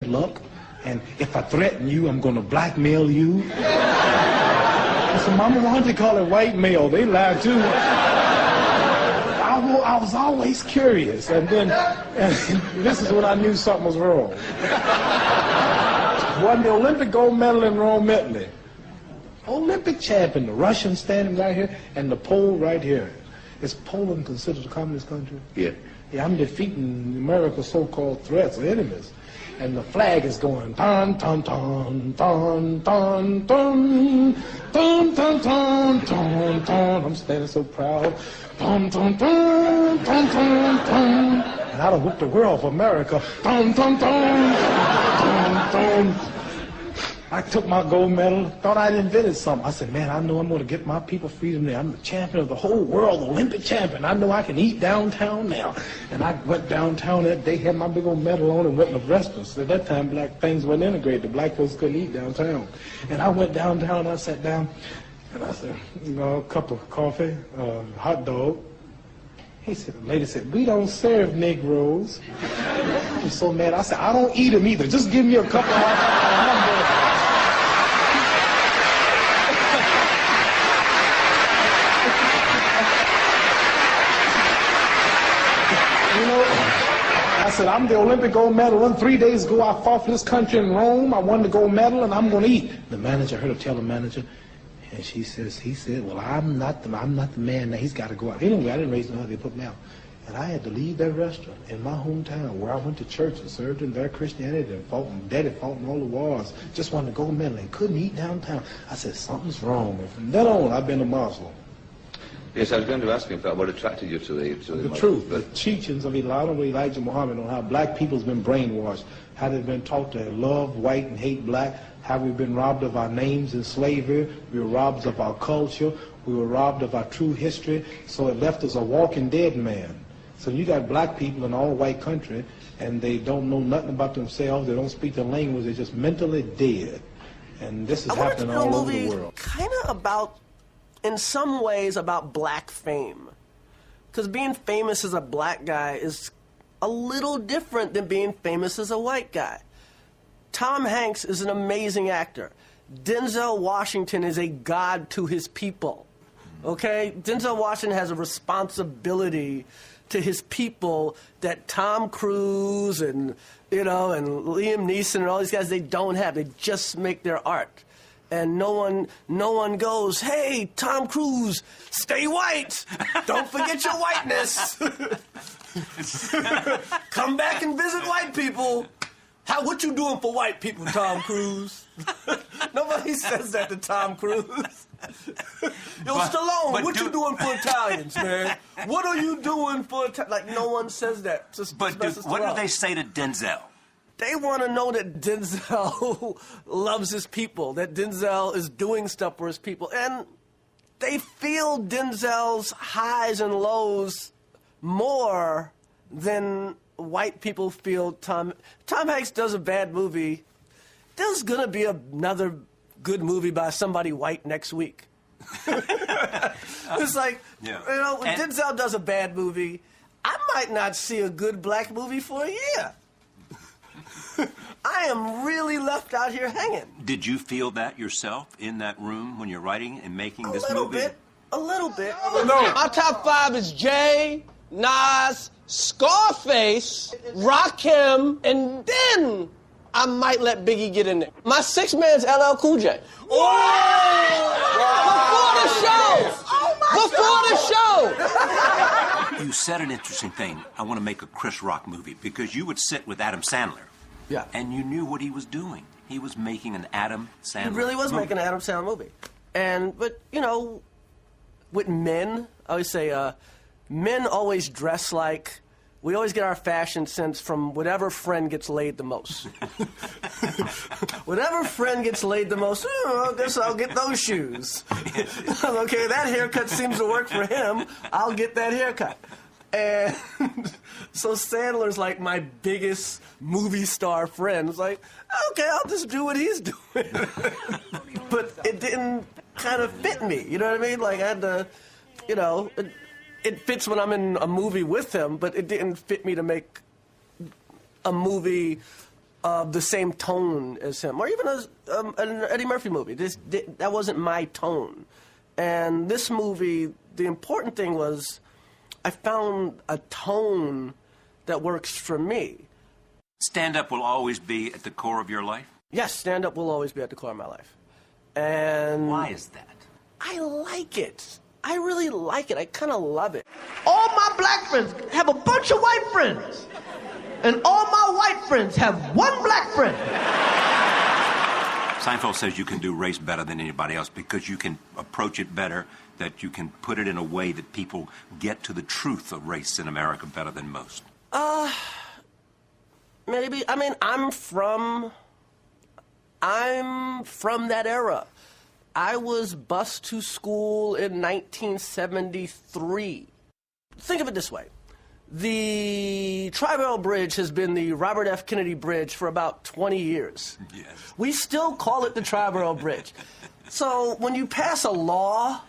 luck. And if I threaten you, I'm going to blackmail you. I said, Mama, why don't they call it white mail? They lie too. I was always curious. And then, this is when I knew something was wrong. Won the Olympic gold medal in Rome, Italy. Olympic champion, the Russian standing right here, and the Pole right here. Is Poland considered a communist country? Yeah. Yeah, I'm defeating America's so-called threats or enemies. And the flag is going, ton, ton, ton, ton, ton, ton, ton, ton, ton, ton, ton. I'm standing so proud. Ton, ton, ton, ton, ton, ton. And I done whooped the world for America. Ton, ton, ton, ton, ton. I took my gold medal, thought I'd invented something. I said, man, I know I'm going to get my people freedom there. I'm the champion of the whole world, Olympic champion. I know I can eat downtown now. And I went downtown that day, had my big old medal on, and went to restaurants. At that time, black things weren't integrated. The black folks couldn't eat downtown. And I went downtown, I sat down, and I said, a cup of coffee, hot dog. The lady said, we don't serve Negroes. I was so mad. I said, I don't eat them either. Just give me a cup of hot dog. I said, I'm the Olympic gold medal. 3 days ago, I fought for this country in Rome. I won the gold medal, and I'm going to eat. The manager, I heard her tell the manager, and he said, well, I'm not the man. Now he's got to go out. Anyway, I didn't raise no, they put me out. And I had to leave that restaurant in my hometown where I went to church and served in their Christianity and fought, and daddy fought in all the wars. Just won the gold medal and couldn't eat downtown. I said, something's wrong. And from then on, I've been a Muslim. Yes, I was going to ask you, in fact, what attracted you to the truth, the teachings of Elijah Muhammad on how black people's been brainwashed, how they've been taught to love white and hate black, how we've been robbed of our names in slavery, we were robbed of our culture, we were robbed of our true history, so it left us a walking dead man. So you got black people in all white country, and they don't know nothing about themselves, they don't speak the language, they're just mentally dead. And this is happening all over the world. Kind of about, in some ways, about black fame. Because being famous as a black guy is a little different than being famous as a white guy. Tom Hanks is an amazing actor. Denzel Washington is a god to his people. Okay? Denzel Washington has a responsibility to his people that Tom Cruise and, and Liam Neeson and all these guys, they don't have. They just make their art. And no one goes, hey, Tom Cruise, stay white. Don't forget your whiteness. Come back and visit white people. What you doing for white people, Tom Cruise? Nobody says that to Tom Cruise. Stallone, what you doing for Italians, man? What are you doing for Italians? Like, no one says that. What do they say to Denzel? They want to know that Denzel loves his people, that Denzel is doing stuff for his people. And they feel Denzel's highs and lows more than white people feel Tom Hanks does a bad movie. There's going to be another good movie by somebody white next week. It's like, when Denzel does a bad movie, I might not see a good black movie for a year. I am really left out here hanging. Did you feel that yourself in that room when you're writing and making this movie? A little bit. My top 5 is Jay, Nas, Scarface, Rakim, and then I might let Biggie get in there. My 6th man's LL Cool J. Before the show! You said an interesting thing. I want to make a Chris Rock movie because you would sit with Adam Sandler. Yeah. And you knew what he was doing. He was making an Adam Sandler movie. He really was making an Adam Sandler movie. But, with men, I always say, men always dress like, we always get our fashion sense from whatever friend gets laid the most. Whatever friend gets laid the most, I guess I'll get those shoes. Okay, that haircut seems to work for him. I'll get that haircut. And so Sandler's like my biggest movie star friend. It's like, okay, I'll just do what he's doing. But it didn't kind of fit me, you know what I mean? Like, I had to, it fits when I'm in a movie with him, but it didn't fit me to make a movie of the same tone as him, or even an Eddie Murphy movie. That wasn't my tone. And this movie, the important thing was I found a tone that works for me. Stand-up will always be at the core of your life? Yes, stand-up will always be at the core of my life. And why is that? I like it. I really like it. I kind of love it. All my black friends have a bunch of white friends. And all my white friends have one black friend. Seinfeld says you can do race better than anybody else because you can approach it better, that you can put it in a way that people get to the truth of race in America better than most. Maybe. I mean, I'm from that era. I was bused to school in 1973. Think of it this way. The Tri-Rail Bridge has been the Robert F. Kennedy Bridge for about 20 years. Yes. We still call it the Tri-Rail Bridge. So when you pass a law,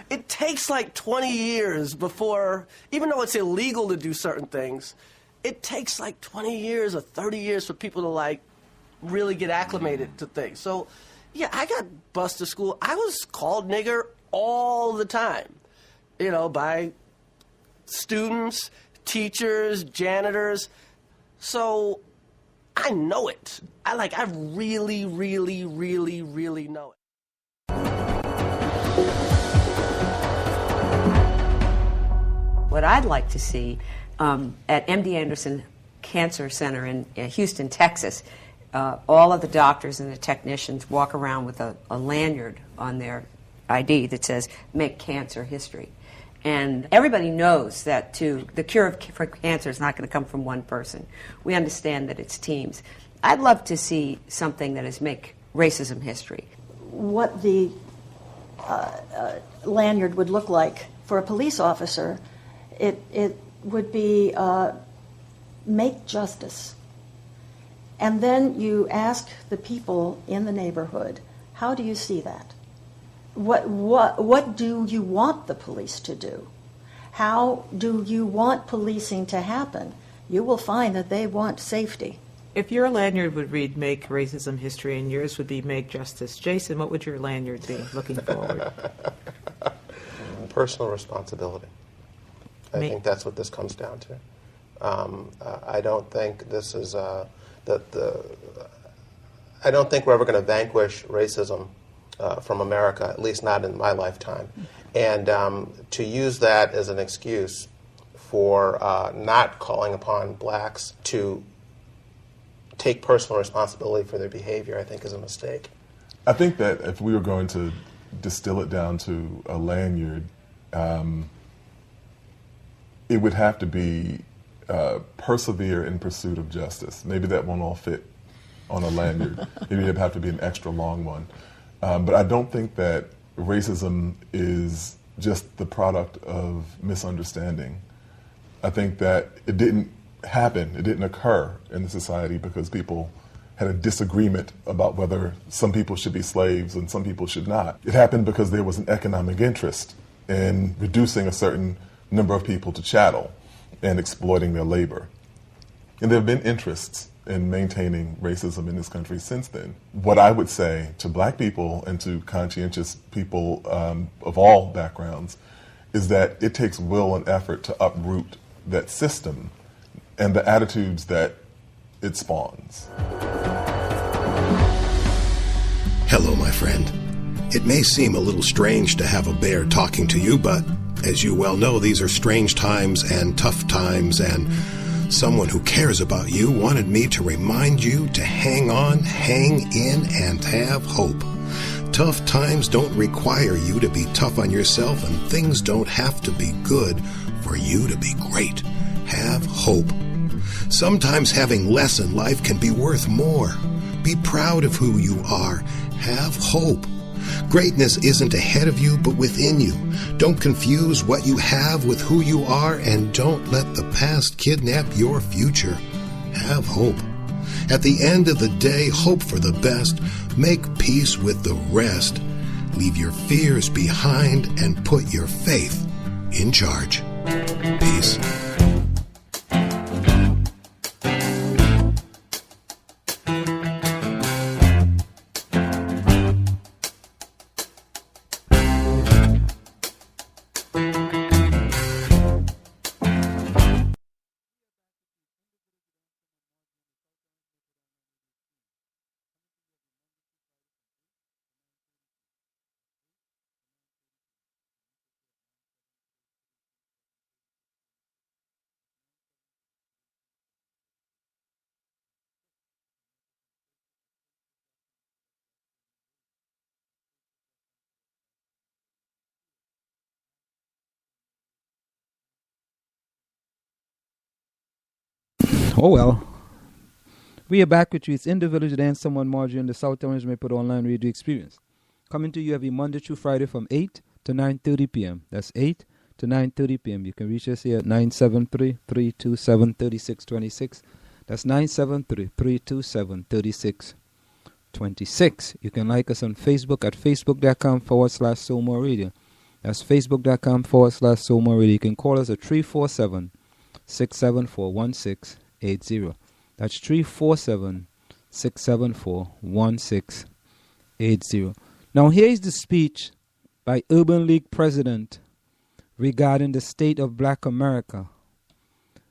it takes like 20 years before, even though it's illegal to do certain things, it takes like 20 years or 30 years for people to like really get acclimated to things. So yeah, I got bused to school. I was called nigger all the time, you know, by students, teachers, janitors. So I know it. I really, really, really, really know it. What I'd like to see at MD Anderson Cancer Center in Houston, Texas, all of the doctors and the technicians walk around with a lanyard on their ID that says, "Make Cancer History." And everybody knows that the cure for cancer is not going to come from one person. We understand that it's teams. I'd love to see something that is make racism history. What the lanyard would look like for a police officer, it would be make justice. And then you ask the people in the neighborhood, how do you see that? What do you want the police to do? How do you want policing to happen? You will find that they want safety. If your lanyard would read "Make Racism History" and yours would be "Make Justice," Jason, what would your lanyard be looking forward? Personal responsibility. I think that's what this comes down to. I don't think this is I don't think we're ever going to vanquish racism from America, at least not in my lifetime. And to use that as an excuse for not calling upon blacks to take personal responsibility for their behavior, I think is a mistake. I think that if we were going to distill it down to a lanyard, it would have to be persevere in pursuit of justice. Maybe that won't all fit on a lanyard. Maybe it'd have to be an extra long one. But I don't think that racism is just the product of misunderstanding. I think that it didn't happen, it didn't occur in the society because people had a disagreement about whether some people should be slaves and some people should not. It happened because there was an economic interest in reducing a certain number of people to chattel and exploiting their labor. And there have been interests in maintaining racism in this country since then. What I would say to black people and to conscientious people of all backgrounds is that it takes will and effort to uproot that system and the attitudes that it spawns. Hello, my friend. It may seem a little strange to have a bear talking to you, but as you well know, these are strange times and tough times, and someone who cares about you wanted me to remind you to hang on, hang in, and have hope. Tough times don't require you to be tough on yourself, and things don't have to be good for you to be great. Have hope. Sometimes having less in life can be worth more. Be proud of who you are. Have hope. Greatness isn't ahead of you, but within you. Don't confuse what you have with who you are, and don't let the past kidnap your future. Have hope. At the end of the day, hope for the best. Make peace with the rest. Leave your fears behind and put your faith in charge. Peace. Oh well. We are back with you. It's in the village, then someone Marjorie in the South Orange Maple online radio experience. Coming to you every Monday through Friday from 8 to 9:30 p.m. That's 8 to 9:30 p.m. You can reach us here at 973-327-3626. That's 973-327-3626. You can like us on Facebook at facebook.com/SoulMore Radio. That's facebook.com/SoulMore Radio. You can call us at 347-674-1680. That's 347-674-1680. Now here is the speech by Urban League President regarding the state of Black America.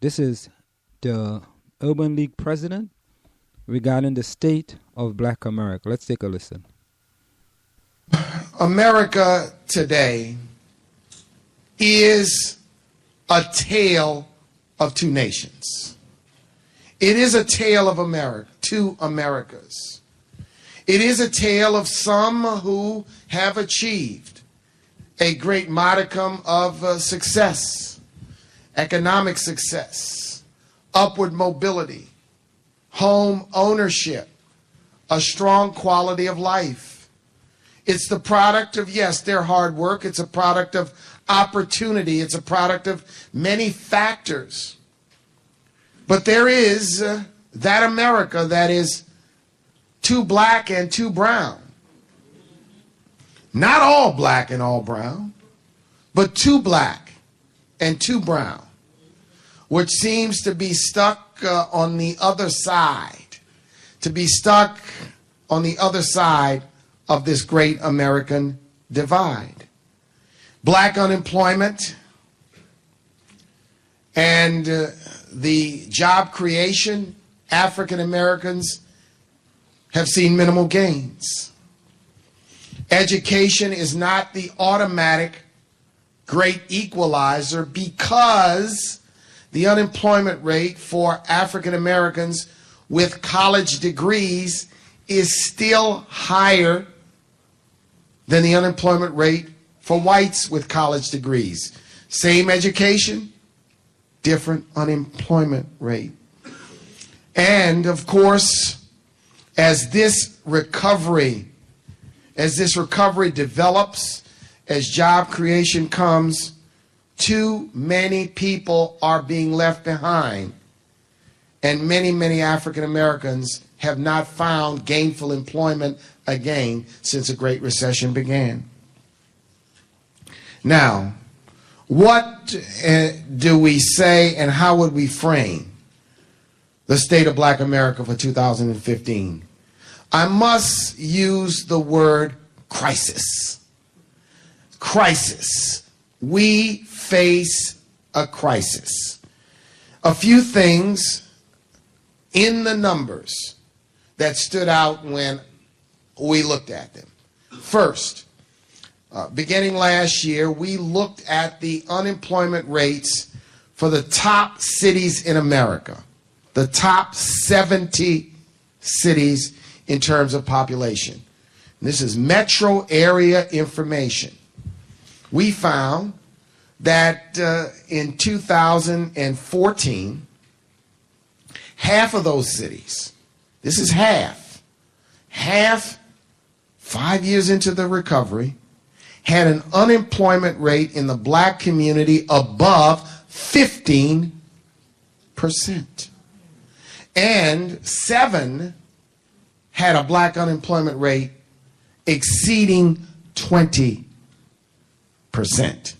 This is the Urban League President regarding the state of Black America. Let's take a listen. America today is a tale of two nations. It is a tale of America, two Americas. It is a tale of some who have achieved a great modicum of success, economic success, upward mobility, home ownership, a strong quality of life. It's the product of, yes, their hard work. It's a product of opportunity. It's a product of many factors. But there is that America that is too black and too brown. Not all black and all brown, but too black and too brown, which seems to be stuck on the other side, to be stuck on the other side of this great American divide. Black unemployment and the job creation, African Americans have seen minimal gains. Education is not the automatic great equalizer because the unemployment rate for African Americans with college degrees is still higher than the unemployment rate for whites with college degrees. Same education, different unemployment rate. And of course, as this recovery develops, as job creation comes, too many people are being left behind. And many, many African Americans have not found gainful employment again since the Great Recession began. Now, what do we say and how would we frame the state of Black America for 2015? I must use the word crisis. Crisis. We face a crisis. A few things in the numbers that stood out when we looked at them. First, beginning last year, we looked at the unemployment rates for the top cities in America, the top 70 cities in terms of population. This is metro area information. We found that in 2014, half of those cities, this is half, 5 years into the recovery, had an unemployment rate in the black community above 15%. And 7 had a black unemployment rate exceeding 20%.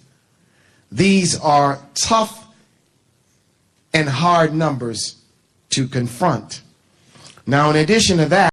These are tough and hard numbers to confront. Now, in addition to that,